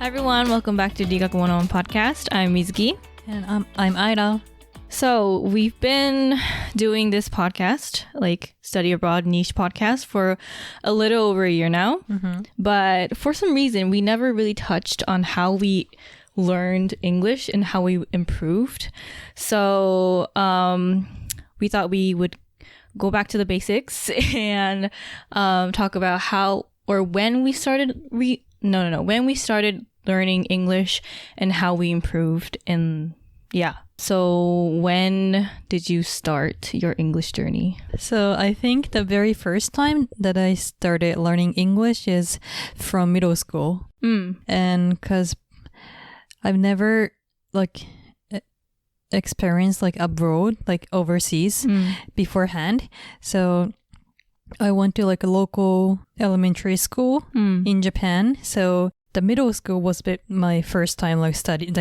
Hi everyone, welcome back to 理学101 podcast. I'm Mizuki. And I'm Aira. So we've been doing this podcast, like study abroad niche podcast, for a little over a year now. Mm-hmm. But for some reason, we never really touched on how we learned English and how we improved. So we thought we would go back to the basics and talk about how or when we started when we started learning English and how we improved. And yeah. So when did you start your English journey? So I think the very first time that I started learning English is from middle school. And because I've never experienced abroad, overseas beforehand. So I went to a local elementary school in Japan. So the middle school was my first time studying,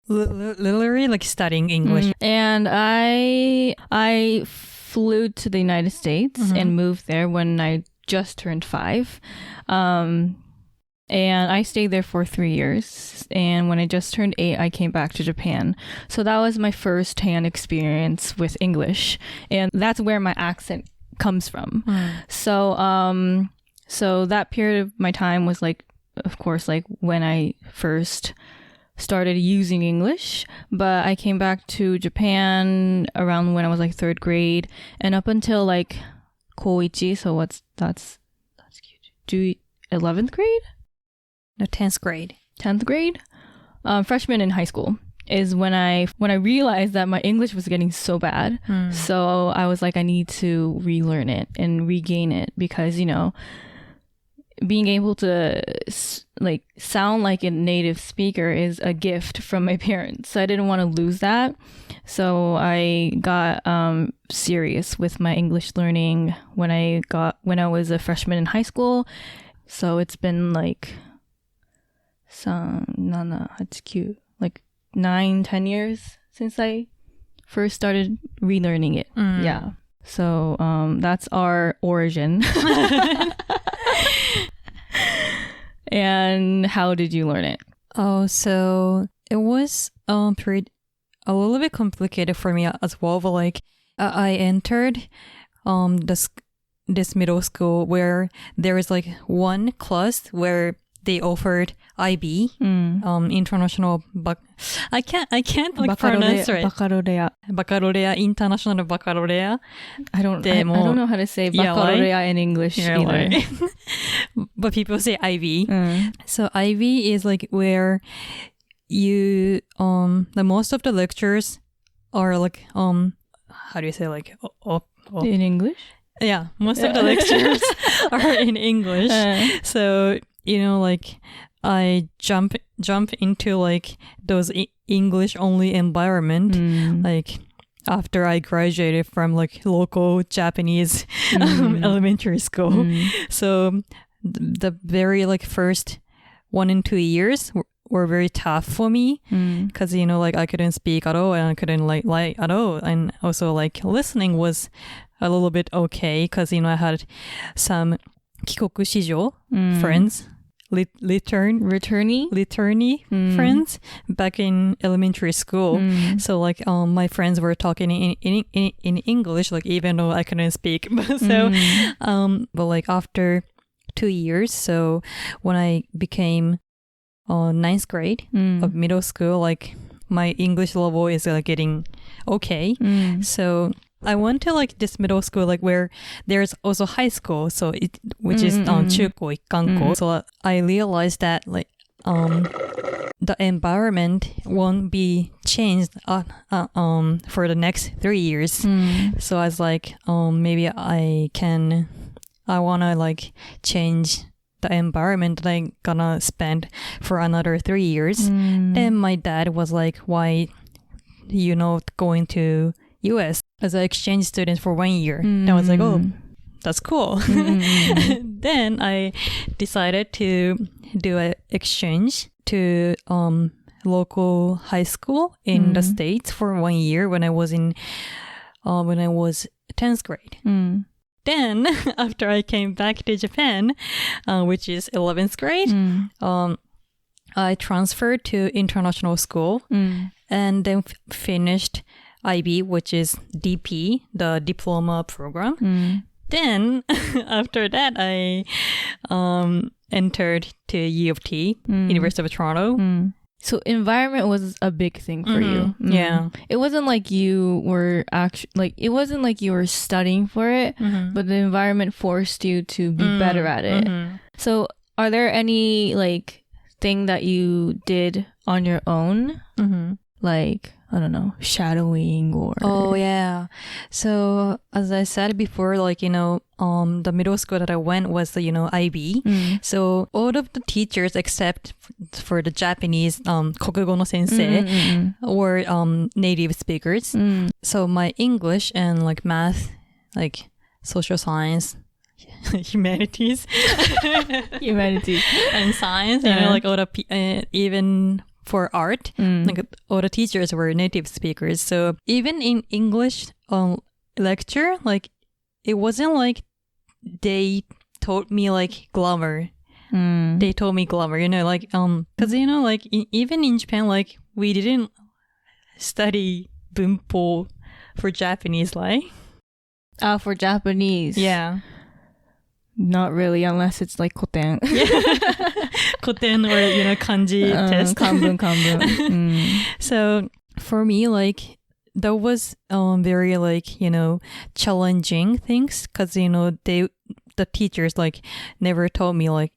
literally studying English. And I flew to the United States and moved there when I just turned 5. And I stayed there for 3 years. And when I just turned 8, I came back to Japan. So that was my first-hand experience with English. And that's where my accent comes from. So that period of my time was of course, when I first started using English. But I came back to Japan around when I was 3rd grade. And up until Koichi, so that's cute. 11th grade? No, 10th grade. 10th grade? Freshman in high school is when I realized that my English was getting so bad. So I was I need to relearn it and regain it because, being able to sound like a native speaker is a gift from my parents. So I didn't want to lose that. So I got serious with my English learning when I was a freshman in high school. So it's been 9-10 years since I first started relearning it. Yeah. So that's our origin. And how did you learn it? Oh, so it was a little bit complicated for me as well. But I entered this middle school where there is one class where they offered IB, international I can't pronounce it. Baccalaureate, international baccalaureate. I don't know how to say baccalaureate in English either. But people say IB. So IB is where you the most of the lectures are how do you say in English? Yeah, most of the lectures are in English. So I jump into those English only environment after I graduated from local Japanese elementary school. So the very first 1 and 2 years were very tough for me because I couldn't speak at all and I couldn't write at all, and also listening was a little bit okay because I had some 帰国子女 friends, returnee friends back in elementary school. So my friends were talking in English even though I couldn't speak. So but after 2 years, so when I became 9th grade of middle school, my English level is getting okay. So I went to this middle school where there's also high school, so which is 中高一貫校. So I realized that the environment won't be changed for the next 3 years. So I was maybe I wanna change the environment that I'm gonna spend for another 3 years. Then my dad was why you not going to US as an exchange student for 1 year? And I was oh, that's cool. Then I decided to do an exchange to local high school in the States for 1 year when I was 10th grade. Then after I came back to Japan, which is 11th grade, I transferred to international school and then finished IB, which is DP, the diploma program. Then after that, I entered to U of T, University of Toronto. So environment was a big thing for you. Yeah. It wasn't like you were it wasn't like you were studying for it, but the environment forced you to be better at it. So are there any like thing that you did on your own? Like, I don't know, shadowing or... Oh, yeah. So, as I said before, like, the middle school that I went was the, IB. So, all of the teachers except for the Japanese, 国語の先生, were native speakers. So, my English and, like, math, like, social science, humanities, and science, like, all the, even... for art, like all the teachers were native speakers. So even in English lecture, like it wasn't like they taught me like grammar. They taught me grammar, like because like even in Japan, like we didn't study bunpo for Japanese, like for Japanese, yeah. Not really, unless it's like koten. Koten or, kanji test. Kanbun. So for me, like, that was very, like, challenging things because, the teachers, like, never told me, like,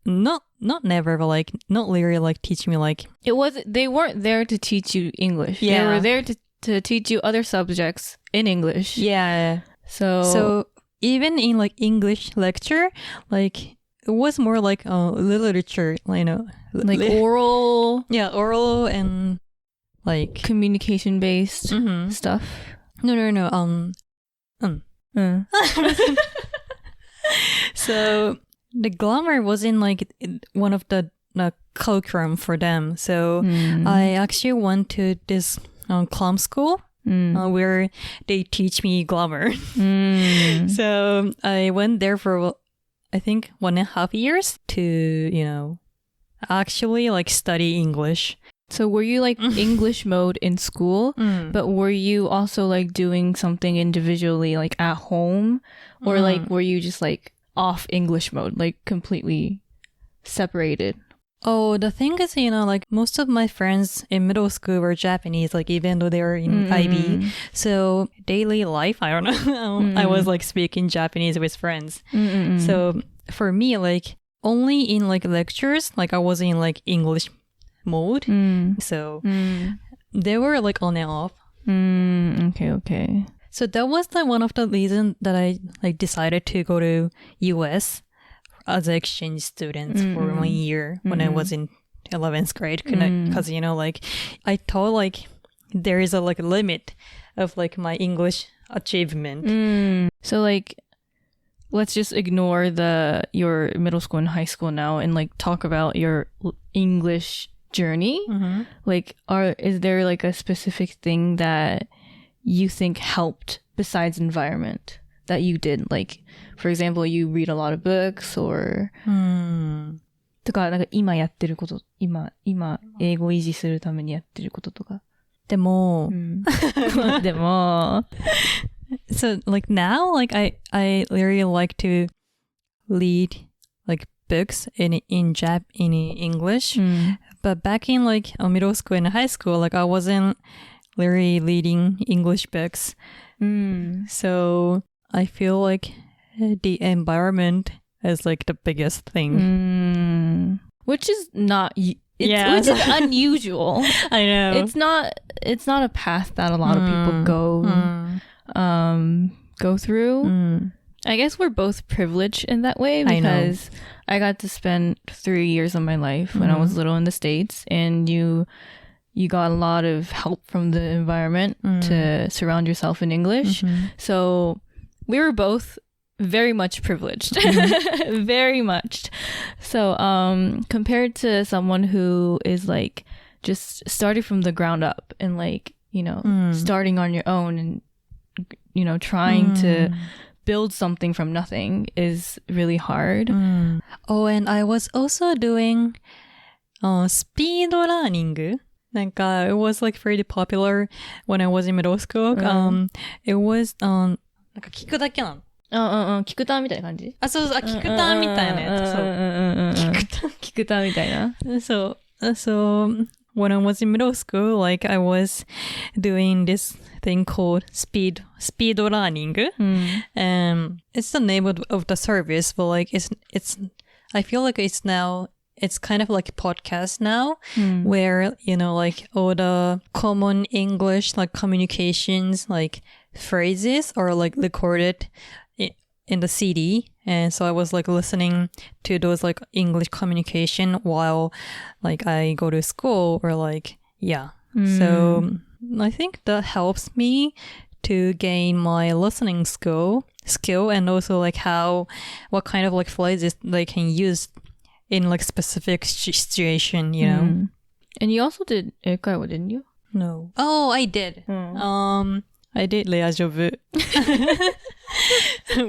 not never, but, like, not really, like, teach me, like... They weren't there to teach you English. Yeah. They were there to teach you other subjects in English. Yeah. So even in like English lecture, like it was more like literature, like oral. Yeah, oral and like communication based stuff. No. So the grammar wasn't like one of the curriculum for them. So I actually went to this clam school. Where they teach me grammar. So I went there for, I think, 1.5 years to, actually like study English. So were you like English mode in school, but were you also like doing something individually like at home? Or like were you just like off English mode, like completely separated? Oh, the thing is, like most of my friends in middle school were Japanese, like even though they were in IB. So daily life, I don't know. I was like speaking Japanese with friends. So for me, like only in like lectures, like I was in like English mode. So they were like on and off. Okay. So that was like one of the reasons that I like decided to go to US as an exchange student for 1 year when I was in 11th grade because like I thought like there is a like limit of like my English achievement. So like let's just ignore your middle school and high school now and like talk about your English journey. Like is there like a specific thing that you think helped besides environment that you did? Like for example, you read a lot of books or とかなんか今やってること今英語を維持するためにやってることとかでも so like now like I really like to read like books in English but back in like middle school and high school like I wasn't really reading English books so I feel like the environment is like the biggest thing, which is not which is unusual. I know it's not a path that a lot of people go through. I guess we're both privileged in that way because I got to spend 3 years of my life when I was little in the States, and you got a lot of help from the environment to surround yourself in English. So we were both very much privileged. Very much. So compared to someone who is like just starting from the ground up and like, starting on your own and, trying to build something from nothing is really hard. Oh, and I was also doing speed learning. なんか it was like very popular when I was in middle school. It was なんか聞くだけなの。聞くターンみたいな感じ？あ、そうそう、聞くターンみたいなやつ。そう。聞くターンみたいな。そう。So, when I was in middle school, like I was doing this thing called speed learning. And it's the name of the service, but like it's I feel like it's kind of like a podcast now where, you know, like all the common English, like communications, like phrases are like recorded in the CD. And so I was like listening to those like English communication while like I go to school or like, yeah. So I think that helps me to gain my listening skill and also like what kind of like phrases they can use in like specific situation, you know. And you also did 英会話, didn't you? No. Oh, I did. I did レアジョブ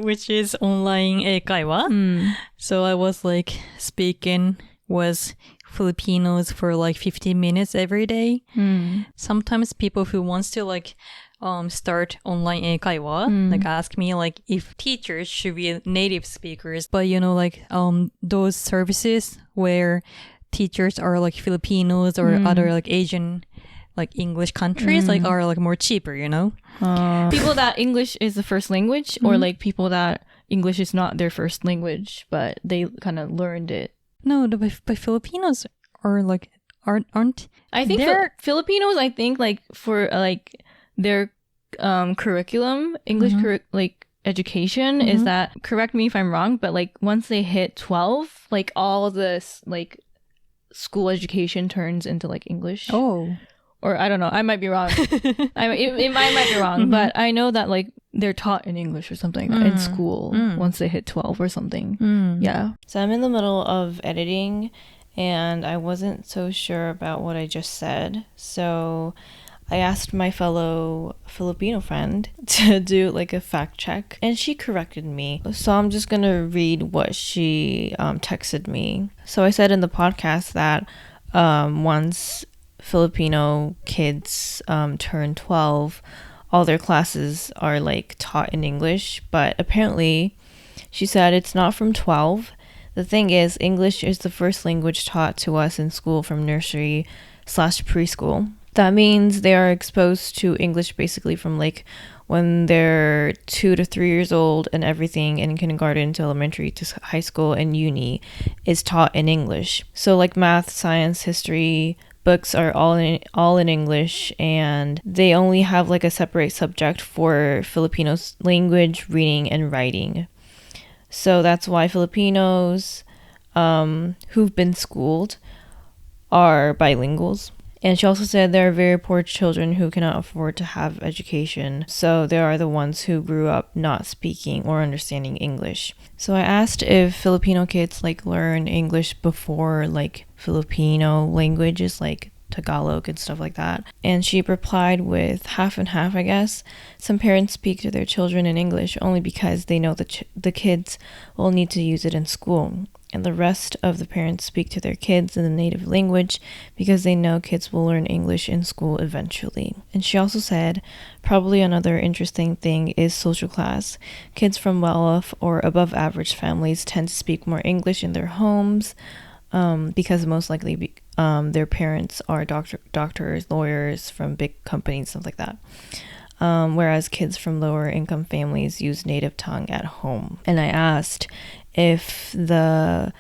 which is online 英会話. So I was like speaking with Filipinos for like 15 minutes every day. Sometimes people who wants to like start online 英会話 like ask me like if teachers should be native speakers, but you know like those services where teachers are like Filipinos or other like Asian like English countries like are like more cheaper, you know. People that English is the first language or like people that English is not their first language but they kind of learned it. No, but Filipinos are like aren't I think Filipinos I think like for like their curriculum, English like education is that, correct me if I'm wrong, but like once they hit 12, like all this like school education turns into like English. Oh. Or I don't know, I might be wrong. It might be wrong, but I know that like they're taught in English or something in school once they hit 12 or something. Yeah. So I'm in the middle of editing and I wasn't so sure about what I just said. So I asked my fellow Filipino friend to do like a fact check and she corrected me. So I'm just going to read what she texted me. So I said in the podcast that once Filipino kids turn 12, all their classes are like taught in English, but apparently she said it's not from 12. The thing is, English is the first language taught to us in school from nursery/preschool. That means they are exposed to English basically from like when they're 2 to 3 years old, and everything in kindergarten to elementary to high school and uni is taught in English. So like math, science, history, books are all in English, and they only have like a separate subject for Filipinos language, reading, and writing. So that's why Filipinos who've been schooled are bilinguals. And she also said there are very poor children who cannot afford to have education. So they are the ones who grew up not speaking or understanding English. So I asked if Filipino kids like learn English before like Filipino languages like Tagalog and stuff like that. And she replied with half and half, I guess. Some parents speak to their children in English only because they know the kids will need to use it in school. And the rest of the parents speak to their kids in the native language because they know kids will learn English in school eventually. And she also said, probably another interesting thing is social class. Kids from well-off or above average families tend to speak more English in their homes because most likely their parents are doctors, lawyers from big companies, stuff like that. Whereas kids from lower income families use native tongue at home. And I asked if the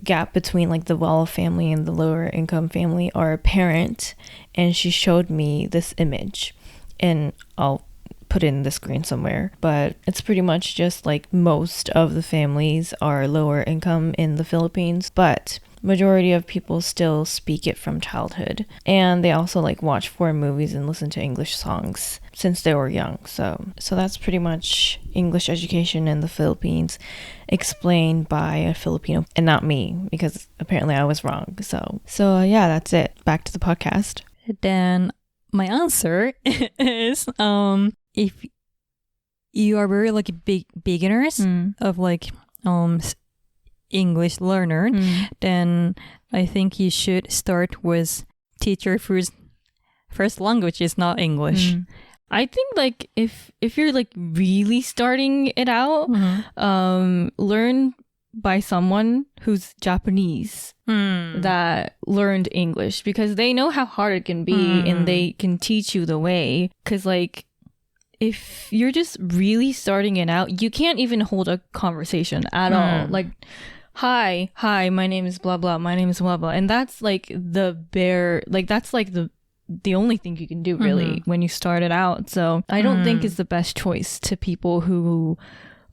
gap between like the well-off family and the lower income family are apparent, and she showed me this image, and I'll put it in the screen somewhere, but it's pretty much just like most of the families are lower income in the Philippines, but majority of people still speak it from childhood, and they also like watch foreign movies and listen to English songs since they were young. So that's pretty much English education in the Philippines explained by a Filipino and not me, because apparently I was wrong. So yeah, that's it. Back to the podcast. Then my answer is if you are very like beginners of like English learner, then I think you should start with teacher whose first language is not English. I think like if you're like really starting it out, learn by someone who's Japanese that learned English, because they know how hard it can be and they can teach you the way. Because like if you're just really starting it out, you can't even hold a conversation at all. Like, hi, my name is blah blah, my name is blah blah, and that's like that's like the only thing you can do really when you start it out. So I don't think it's the best choice to people who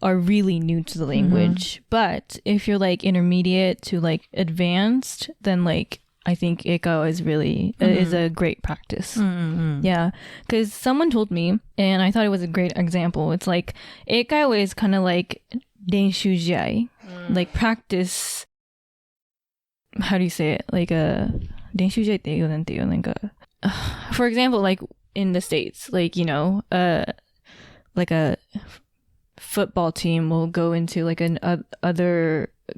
are really new to the language. But if you're like intermediate to like advanced, then like I think Eikaiwa is really is a great practice. Yeah, because someone told me, and I thought it was a great example. It's like Eikaiwa is kind of like 練習試合, like practice. How do you say it? Like a 練習試合ってなんていうなんかfor example, like in the States, like, you know, like a football team will go into like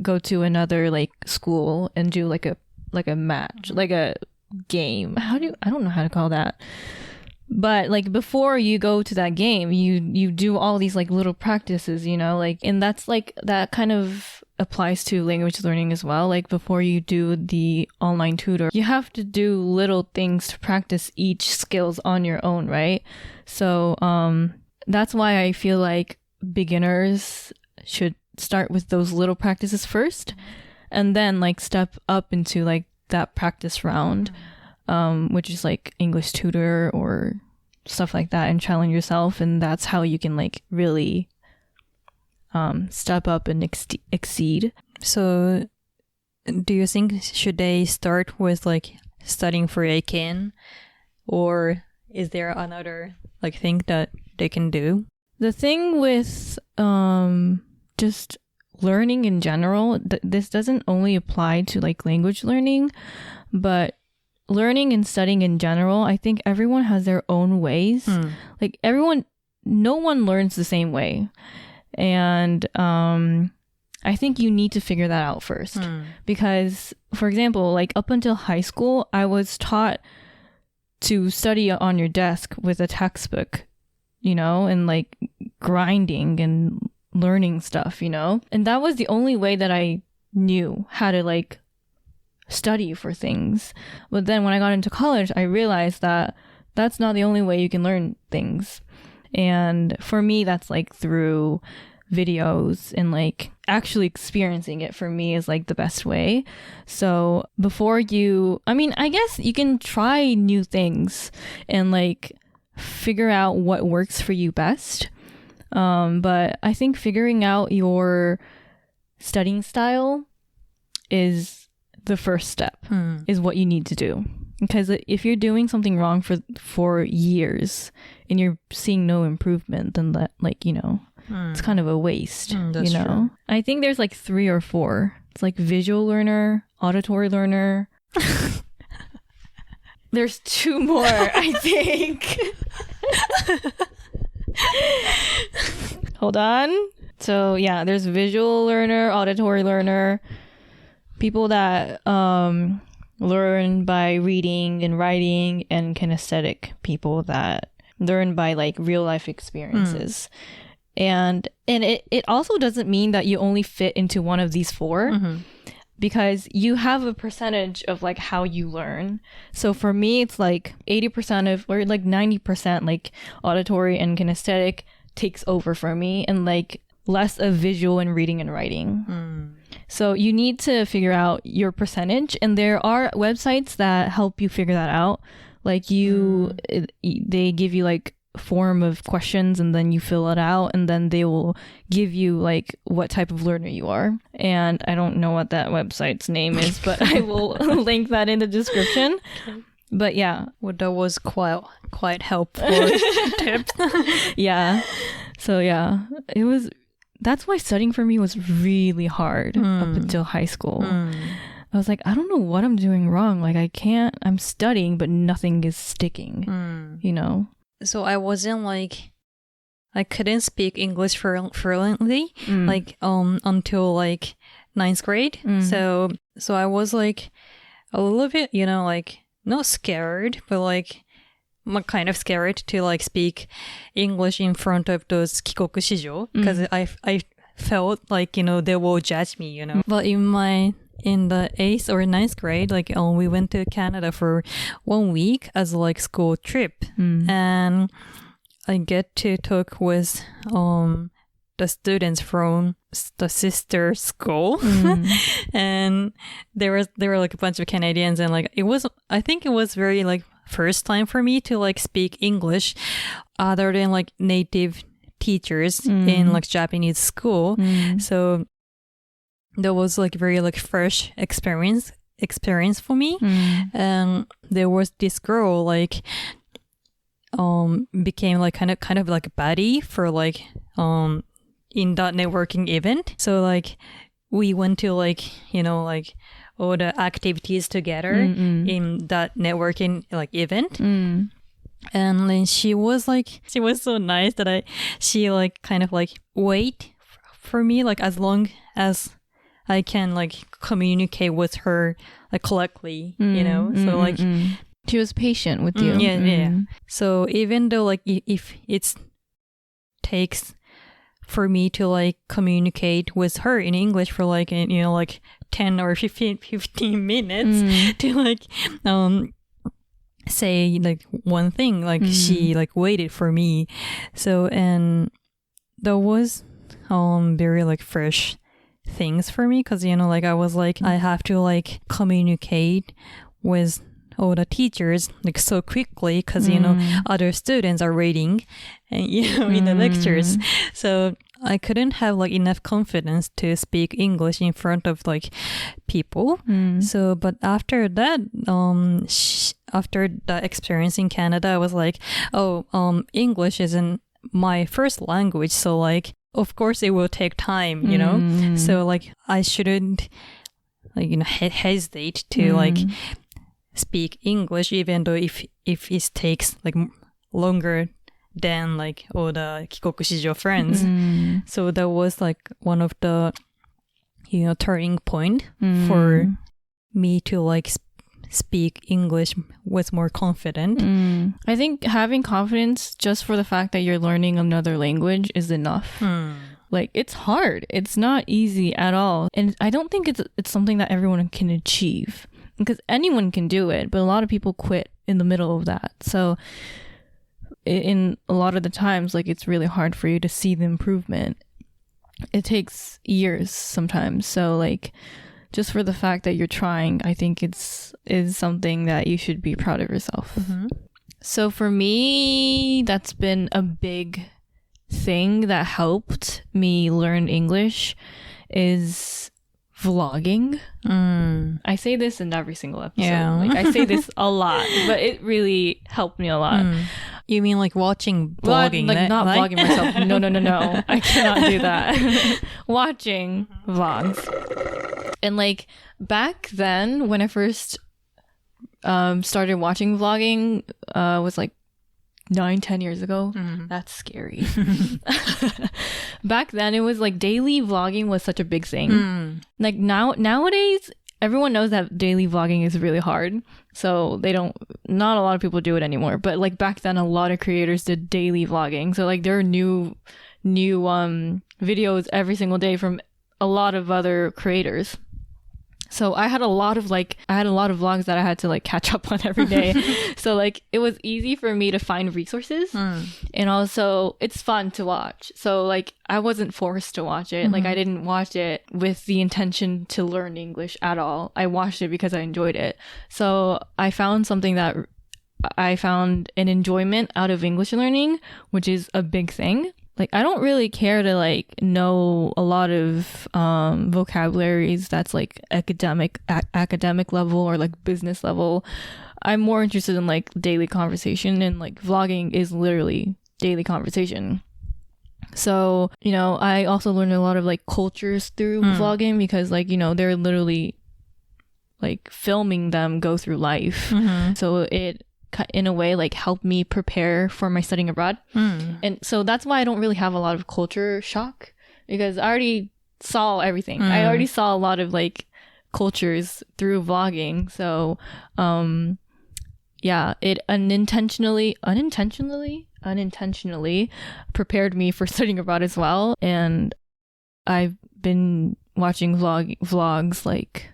go to another like school and do like a match, like a game. I don't know how to call that. But like before you go to that game, you do all these like little practices, you know, like, and that's like, that kind of applies to language learning as well. Like before you do the online tutor, you have to do little things to practice each skills on your own, right? So that's why I feel like beginners should start with those little practices first, and then like step up into like that practice round, which is like English tutor or stuff like that, and challenge yourself. And that's how you can like really step up and exceed. So do you think should they start with like studying for ACAN, or is there another like thing that they can do? The thing with just learning in general, this doesn't only apply to like language learning, but learning and studying in general, I think everyone has their own ways. Like no one learns the same way. And I think you need to figure that out first. Because, for example, like up until high school, I was taught to study on your desk with a textbook, you know, and like grinding and learning stuff, you know. And that was the only way that I knew how to like study for things. But then when I got into college, I realized that that's not the only way you can learn things. And for me, that's like through videos, and like actually experiencing it for me is like the best way. So before I guess you can try new things and like figure out what works for you best. But I think figuring out your studying style is the first step, is what you need to do. Because if you're doing something wrong for years and you're seeing no improvement, then that, like, you know, it's kind of a waste, you know? True. I think there's like 3 or 4. It's like visual learner, auditory learner. There's 2 more, I think. Hold on. So yeah, there's visual learner, auditory learner, people that learn by reading and writing, and kinesthetic people that learn by like real life experiences. And it also doesn't mean that you only fit into one of these 4, because you have a percentage of like how you learn. So for me, it's like 80% or like 90% like auditory and kinesthetic takes over for me, and like less of visual and reading and writing. So you need to figure out your percentage, and there are websites that help you figure that out. Like they give you like form of questions, and then you fill it out, and then they will give you like what type of learner you are. And I don't know what that website's name is, but I will link that in the description. But yeah, well, that was quite helpful tips. Yeah. So yeah, that's why studying for me was really hard up until high school. I was like, I don't know what I'm doing wrong. Like I'm studying, but nothing is sticking, you know? So I wasn't like, I couldn't speak English fluently, like until like ninth grade. So I was like a little bit, like not scared, but like kind of scared to like speak English in front of those kikoku shijo because I felt like, they will judge me, But in the 8th or 9th grade, like we went to Canada for 1 week as like school trip, and I get to talk with the students from the sister school, and there were like a bunch of Canadians, and like I think it was very like first time for me to like speak English other than like native teachers in like Japanese school. So that was like very like fresh experience for me. And there was this girl like became like kind of like a buddy for like in that networking event. So like we went to like like all the activities together in that networking like event. And then she was so nice that she like kind of like wait for me like as long as I can like communicate with her like correctly, so like she was patient with you. Yeah. So even though like if it takes for me to like communicate with her in English for like like 10 or 15 minutes to like say like one thing, like she like waited for me. So and that was very like fresh things for me because like I was like I have to like communicate with all the teachers like so quickly because other students are reading and in the lectures, so I couldn't have like enough confidence to speak English in front of like people. So but after that after the experience in Canada, I was like, English isn't my first language, so like of course it will take time, so like I shouldn't like hesitate to like speak English even though if it takes like longer than like all the kikoku shijo friends. So that was like one of the turning point for me to like speak English with more confident. I think having confidence just for the fact that you're learning another language is enough. Like it's hard. It's not easy at all. And I don't think it's something that everyone can achieve because anyone can do it, but a lot of people quit in the middle of that. So in a lot of the times, like it's really hard for you to see the improvement. It takes years sometimes. So like just for the fact that you're trying, I think is something that you should be proud of yourself. So for me, that's been a big thing that helped me learn English is vlogging. I say this in every single episode. Like I say this a lot, but it really helped me a lot. You mean like watching vlogging? Like not vlogging myself. No. I cannot do that. Watching vlogs. And like back then when I first started watching vlogging was like 9-10 years ago. That's scary. Back then it was like daily vlogging was such a big thing. Like nowadays everyone knows that daily vlogging is really hard, so not a lot of people do it anymore, but like back then a lot of creators did daily vlogging, so like there are new videos every single day from a lot of other creators. So I had a lot of vlogs that I had to like catch up on every day. So like it was easy for me to find resources, and also it's fun to watch. So like I wasn't forced to watch it. Like I didn't watch it with the intention to learn English at all. I watched it because I enjoyed it. So I found an enjoyment out of English learning, which is a big thing. Like, I don't really care to, like, know a lot of vocabularies that's, like, academic level or, like, business level. I'm more interested in, like, daily conversation, and, like, vlogging is literally daily conversation. So, I also learned a lot of, like, cultures through vlogging because, like, they're literally, like, filming them go through life. So it in a way like helped me prepare for my studying abroad. And so that's why I don't really have a lot of culture shock, because I already saw everything. I already saw a lot of like cultures through vlogging. So yeah, it unintentionally prepared me for studying abroad as well. And I've been watching vlogs like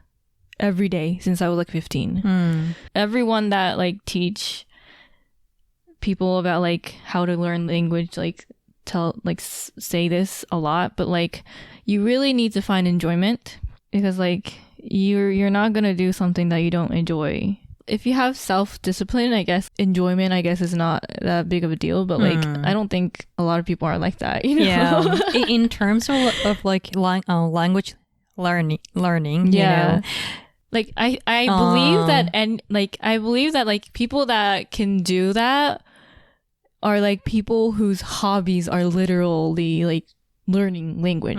every day since I was like 15. Everyone that like teach people about like how to learn language like say this a lot, but like you really need to find enjoyment, because like you're not gonna do something that you don't enjoy. If you have self-discipline, I guess enjoyment is not that big of a deal, but like I don't think a lot of people are like that, you know? Yeah. In terms of like language learning, you know? Like I believe that, and like I believe that like people that can do that are like people whose hobbies are literally like learning language.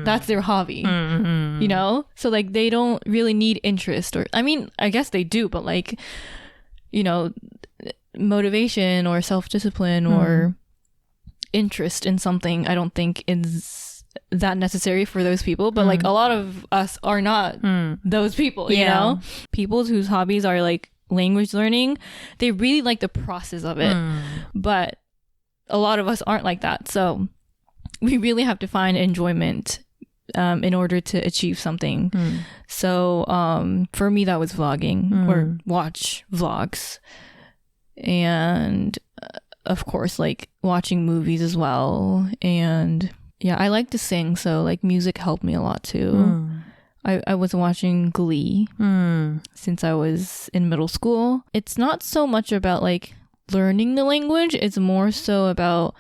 That's their hobby, you know? So like they don't really need interest, or I mean, I guess they do, but like, you know, motivation or self-discipline or interest in something, I don't think is that necessary for those people. But like a lot of us are not those people, you know? People whose hobbies are like language learning, they really like the process of it. But a lot of us aren't like that. So we really have to find enjoyment in order to achieve something. So for me, that was vlogging or watch vlogs. And of course, like watching movies as well. And yeah, I like to sing. So like music helped me a lot too. I was watching Glee since I was in middle school. It's not so much about like learning the language. It's more so about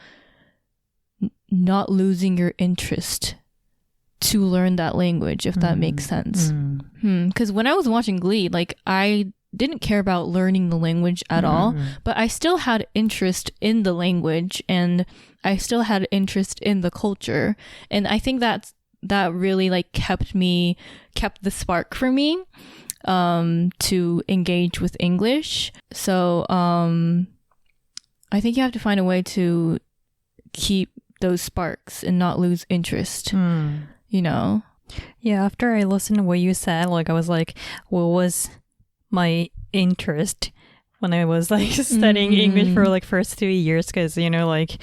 not losing your interest to learn that language, if that makes sense. Because when I was watching Glee, like I didn't care about learning the language at all, but I still had interest in the language, and I still had interest in the culture. And I think that really like kept the spark for me to engage with English. So I think you have to find a way to keep those sparks and not lose interest, you know? Yeah, after I listened to what you said, like I was like, what was my interest when I was like studying English for like first 2 years? Because, you know, like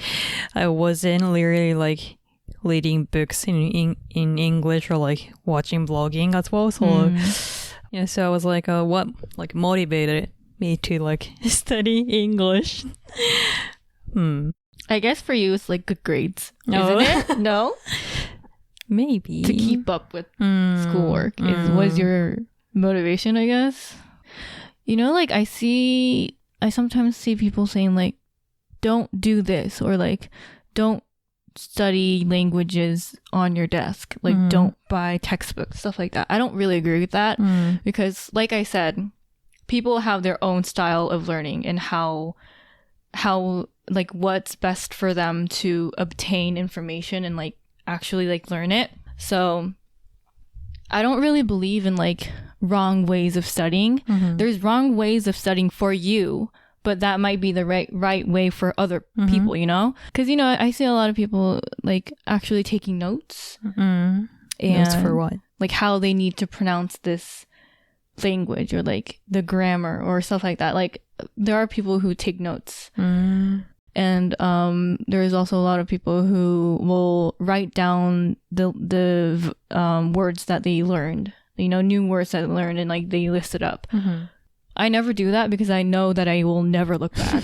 I wasn't literally like reading books in English or like watching vlogging as well. So yeah, so I was like, what like motivated me to like study English? I guess for you, it's like good grades, isn't it? No? Maybe. To keep up with schoolwork was your motivation, I guess. You know, like I sometimes see people saying like, don't do this, or like, don't study languages on your desk. Like, don't buy textbooks, stuff like that. I don't really agree with that because, like I said, people have their own style of learning and how like what's best for them to obtain information and like actually like learn it. So I don't really believe in like wrong ways of studying. There's wrong ways of studying for you, but that might be the right way for other people, you know? Because, you know, I see a lot of people like actually taking notes. And notes for what? Like how they need to pronounce this language or like the grammar or stuff like that. Like there are people who take notes. And there's also a lot of people who will write down the words that they learned, you know, new words that they learned, and like they list it up. I never do that because I know that I will never look back.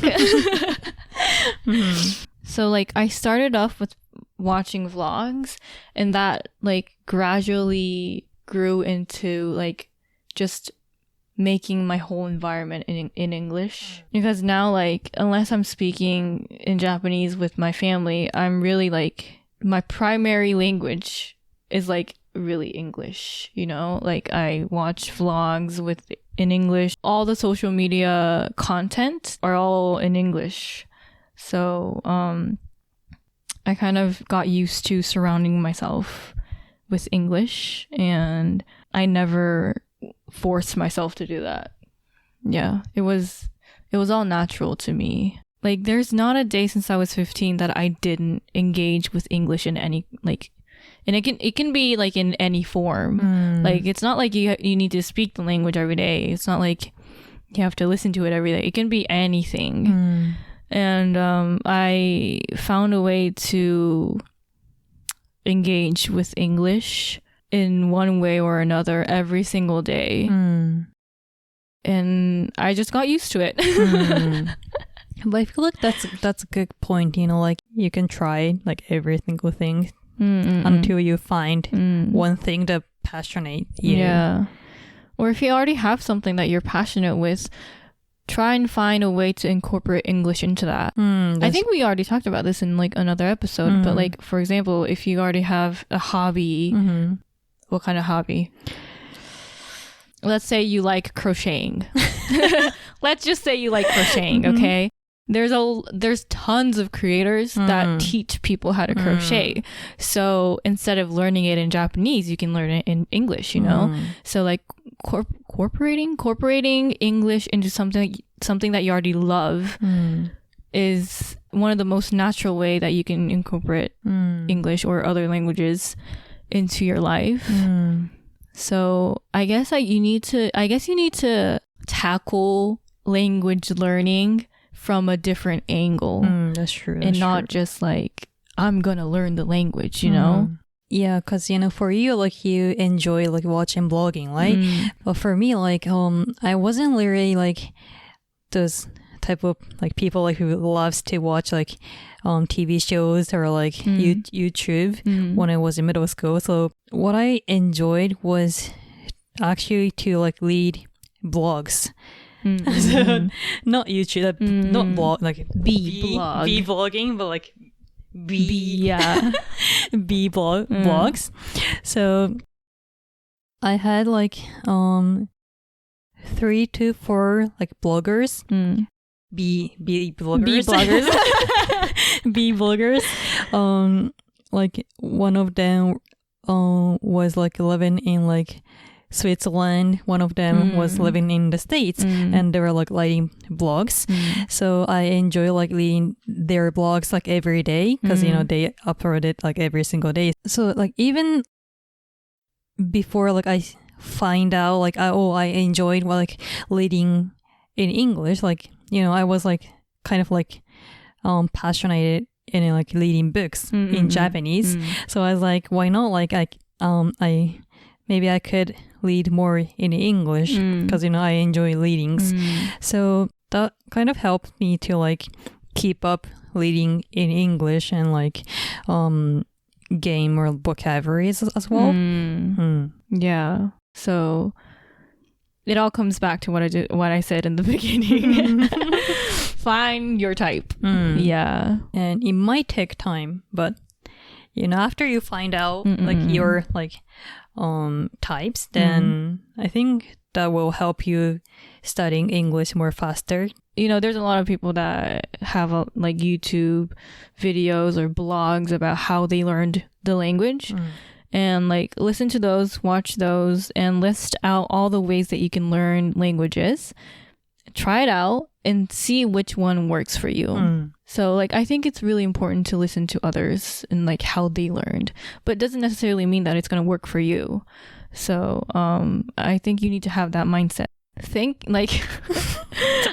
So like I started off with watching vlogs, and that like gradually grew into like just making my whole environment in English. Because now, like, unless I'm speaking in Japanese with my family, I'm really like, my primary language is like really English, you know? Like I watch vlogs in English. All the social media content are all in English. So I kind of got used to surrounding myself with English, and I never forced myself to do that. Yeah, it was all natural to me. Like there's not a day since I was 15 that I didn't engage with English in And it can be like in any form. Like it's not like you need to speak the language every day. It's not like you have to listen to it every day. It can be anything. And I found a way to engage with English in one way or another every single day. And I just got used to it. But I feel like that's a good point, you know, like you can try like every single thing until you find one thing that passionate you. Yeah. Or if you already have something that you're passionate with, try and find a way to incorporate English into that. I think we already talked about this in like another episode, but like, for example, if you already have a hobby, what kind of hobby? Let's say you like crocheting. Let's just say you like crocheting, okay? There's tons of creators that teach people how to crochet. So instead of learning it in Japanese, you can learn it in English, you know? So like incorporating English into something that you already love is one of the most natural way that you can incorporate English or other languages into your life. So I guess you need to tackle language learning from a different angle. That's true. And not just like, I'm gonna learn the language, you know? Yeah, because, you know, for you, like, you enjoy, like, watching blogging, right? But for me, like, I wasn't really, like, those type of, like, people, like, who loves to watch, like, TV shows or, like, YouTube when I was in middle school. So what I enjoyed was actually to, like, read blogs. So not YouTube, not blog, like blog. Be blogging, but like blogs. So I had like 3 to 4 like bloggers, be bloggers, be bloggers. Like one of them was like living in like Switzerland. One of them was living in the States, and they were like writing blogs. So I enjoy like reading their blogs like every day because you know they upload it like every single day. So like even before like I find out like I enjoyed like reading in English, like you know I was like kind of like passionate in like reading books in Japanese. So I was like, why not like I maybe I could read more in English because, you know, I enjoy readings. So that kind of helped me to like keep up reading in English and like gain more vocabularies as well. Yeah. So it all comes back to what I said in the beginning. Find your type. Yeah. And it might take time, but you know, after you find out like your like types, then I think that will help you studying English more faster. You know, there's a lot of people that have like YouTube videos or blogs about how they learned the language. And like listen to those, watch those, and list out all the ways that you can learn languages. Try it out and see which one works for you. So like I think it's really important to listen to others and like how they learned, but it doesn't necessarily mean that it's going to work for you. So I think you need to have that mindset. Think like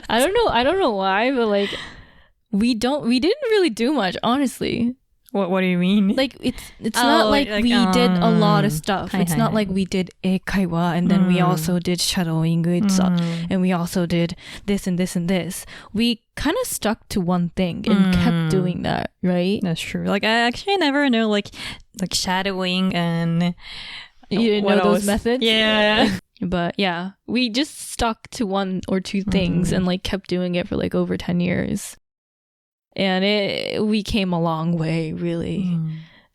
I don't know why, but like we didn't really do much, honestly. What do you mean? Like it's not like we did a lot of stuff. It's not like we did 英会話 and then we also did shadowing and we also did this and this and this. We kind of stuck to one thing and kept doing that, right? That's true. Like I actually never know like shadowing and you didn't know those methods? Yeah. But yeah, we just stuck to one or two things and like kept doing it for like over 10 years. And we came a long way, really.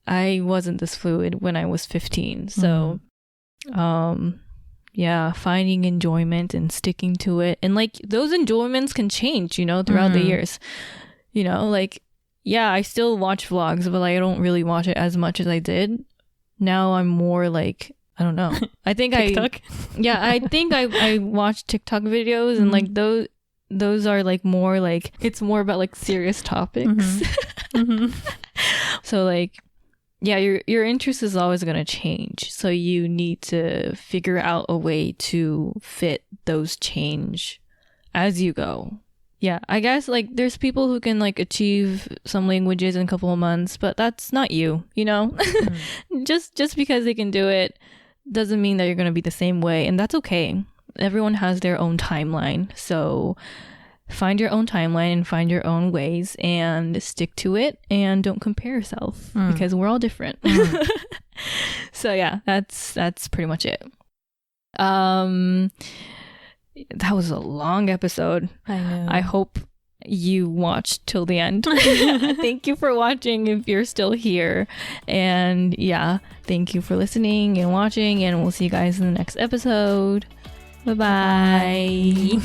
I wasn't this fluid when I was 15. So, yeah, finding enjoyment and sticking to it. And like those enjoyments can change, you know, throughout the years. You know, like, yeah, I still watch vlogs, but like, I don't really watch it as much as I did. Now I'm more like, I don't know. I think TikTok? I think I watch TikTok videos and like those are like more like it's more about like serious topics. So like yeah, your interest is always going to change. So you need to figure out a way to fit those change as you go. Yeah, I guess like there's people who can like achieve some languages in a couple of months, but that's not you, you know? Just because they can do it doesn't mean that you're going to be the same way, and that's okay. Everyone has their own timeline. So find your own timeline and find your own ways and stick to it, and don't compare yourself because we're all different. So yeah, that's pretty much it. That was a long episode. I know. I hope you watched till the end. Thank you for watching if you're still here. And yeah, thank you for listening and watching, and we'll see you guys in the next episode. Bye-bye.